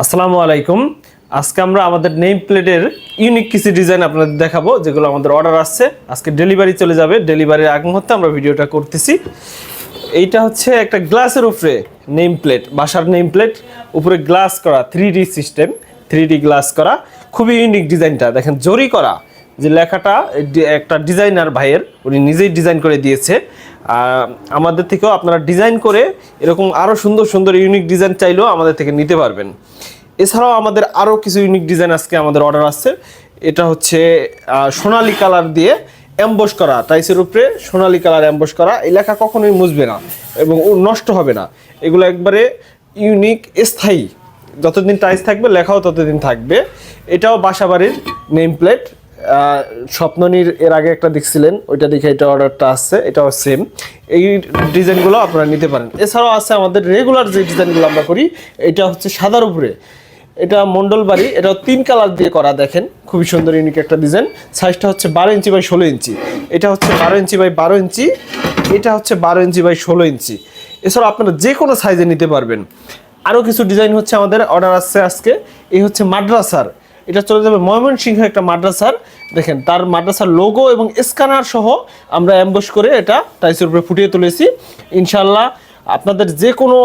আসসালামু আলাইকুম। আজকে আমরা আমাদের নেম প্লেটের ইউনিক কিছু ডিজাইন আপনাদের দেখাবো, যেগুলো আমাদের অর্ডার আসছে। আজকে ডেলিভারি চলে যাবে, ডেলিভারির আগ মুহূর্তে আমরা ভিডিওটা করতেছি। এইটা হচ্ছে একটা গ্লাসের উপরে নেম প্লেট, বাসার নেম প্লেট, উপরে গ্লাস করা, 3D সিস্টেম, 3D গ্লাস করা। খুবই ইউনিক ডিজাইনটা দেখেন, জরি করা যে লেখাটা একটা ডিজাইনার ভাইয়ের, উনি নিজেই ডিজাইন করে দিয়েছে। আমাদের থেকেও আপনারা ডিজাইন করে এরকম আরও সুন্দর সুন্দর ইউনিক ডিজাইন চাইলেও আমাদের থেকে নিতে পারবেন। এছাড়াও আমাদের আরও কিছু ইউনিক ডিজাইন আজকে আমাদের অর্ডার আসছে। এটা হচ্ছে সোনালি কালার দিয়ে অ্যাম্বস করা, টাইসের উপরে সোনালি কালার অ্যাম্বস করা। এই লেখা কখনোই মুছবে না এবং নষ্ট হবে না। এগুলো একবারে ইউনিক, স্থায়ী। যতদিন টাইস থাকবে লেখাও ততদিন থাকবে। এটাও বাসাবাড়ির নেম প্লেট। স্বপ্ননীর এর আগে একটা দেখছিলেন, ওইটা দেখে এটা অর্ডারটা আসছে, এটাও সেম। এই ডিজাইনগুলো আপনারা নিতে পারেন। এছাড়াও আছে আমাদের রেগুলার যে ডিজাইনগুলো আমরা করি, এটা হচ্ছে সাদার উপরে, এটা মন্ডল বাড়ি, এটাও 3 কালার দিয়ে করা। দেখেন খুবই সুন্দর ইউনিক একটা ডিজাইন। সাইজটা হচ্ছে 12 ইঞ্চি বাই 16 ইঞ্চি, এটা হচ্ছে 12 ইঞ্চি বাই 12 ইঞ্চি, এটা হচ্ছে 12 ইঞ্চি বাই 16 ইঞ্চি। এছাড়াও আপনারা যে কোনো সাইজে নিতে পারবেন। আরও কিছু ডিজাইন হচ্ছে আমাদের অর্ডার আসছে আজকে। এই হচ্ছে মাদ্রাসার, এটা চলে যাবে ময়মনসিংহ একটা মাদ্রাসার। দেখেন তার মাদ্রাসার লোগো এবং স্ক্যানার সহ আমরা অ্যাম্বস করে এটা টাইসের উপরে ফুটিয়ে তুলেছি। ইনশাল্লাহ আপনাদের যে কোনো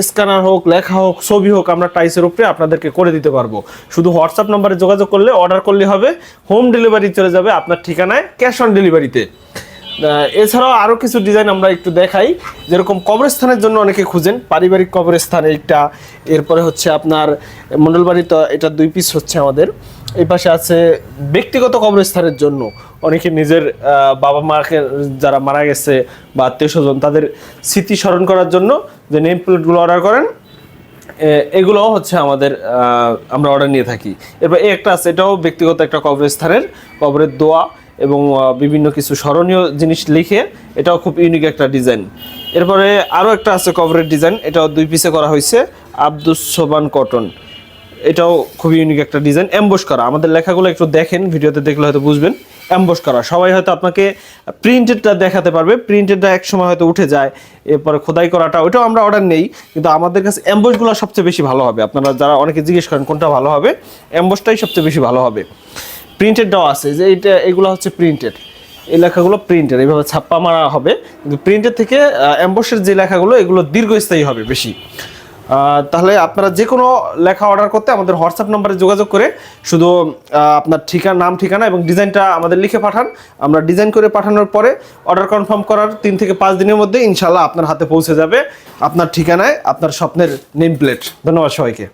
স্ক্যানার হোক, লেখা হোক, ছবি হোক, আমরা টাইসের উপরে আপনাদেরকে করে দিতে পারবো। শুধু হোয়াটসঅ্যাপ নাম্বারে যোগাযোগ করলে, অর্ডার করলে হবে। হোম ডেলিভারি চলে যাবে আপনার ঠিকানায়, ক্যাশ অন ডেলিভারিতে। এছাড়াও আরও কিছু ডিজাইন আমরা একটু দেখাই। যেরকম কবরস্থানের জন্য অনেকে খুঁজেন, পারিবারিক কবরস্থান এইটা। এরপরে হচ্ছে আপনার মণ্ডলবাড়ি, তো এটা 2 পিস হচ্ছে আমাদের। এই পাশে আছে ব্যক্তিগত কবরস্থানের জন্য, অনেকে নিজের বাবা মাকে যারা মারা গেছে বা আত্মীয় স্বজন, তাদের স্মৃতি স্মরণ করার জন্য যে নেম প্লেটগুলো অর্ডার করেন, এগুলোও হচ্ছে আমাদের আমরা অর্ডার নিয়ে থাকি। এরপর একটা আছে, এটাও ব্যক্তিগত একটা কবরস্থানের, কবরের দোয়া এবং বিভিন্ন কিছু স্মরণীয় জিনিস লিখে, এটাও খুব ইউনিক একটা ডিজাইন। এরপরে আরও একটা আছে কভারের ডিজাইন, এটাও 2 পিসে করা হয়েছে, আব্দুস সোবান কটন। এটাও খুব ইউনিক একটা ডিজাইন, অ্যাম্বস করা। আমাদের লেখাগুলো একটু দেখেন, ভিডিওতে দেখলে হয়তো বুঝবেন। অ্যাম্বস করা, সবাই হয়তো আপনাকে প্রিন্টেডটা দেখাতে পারবে, প্রিন্টেডটা এক সময় হয়তো উঠে যায়। এরপরে খোদাই করাটা, ওইটাও আমরা অর্ডার নেই, কিন্তু আমাদের কাছে অ্যাম্বসগুলো সবচেয়ে বেশি ভালো হবে। আপনারা যারা অনেকে জিজ্ঞেস করেন কোনটা ভালো হবে, অ্যাম্বসটাই সবচেয়ে বেশি ভালো হবে। প্রিন্টেডটাও আছে, যে এগুলো হচ্ছে প্রিন্টেড, এই লেখাগুলো প্রিন্টেড, এইভাবে ছাপ্পা মারা হবে। কিন্তু প্রিন্টেড থেকে অ্যাম্বসের যে লেখাগুলো, এগুলো দীর্ঘস্থায়ী হবে বেশি। তাহলে আপনারা যে কোনো লেখা অর্ডার করতে আমাদের হোয়াটসঅ্যাপ নাম্বারে যোগাযোগ করে শুধু আপনার নাম ঠিকানা এবং ডিজাইনটা আমাদের লিখে পাঠান। আমরা ডিজাইন করে পাঠানোর পরে অর্ডার কনফার্ম করার 3 থেকে 5 দিনের মধ্যে ইনশাল্লাহ আপনার হাতে পৌঁছে যাবে আপনার ঠিকানায় আপনার স্বপ্নের নেম প্লেট। ধন্যবাদ সবাইকে।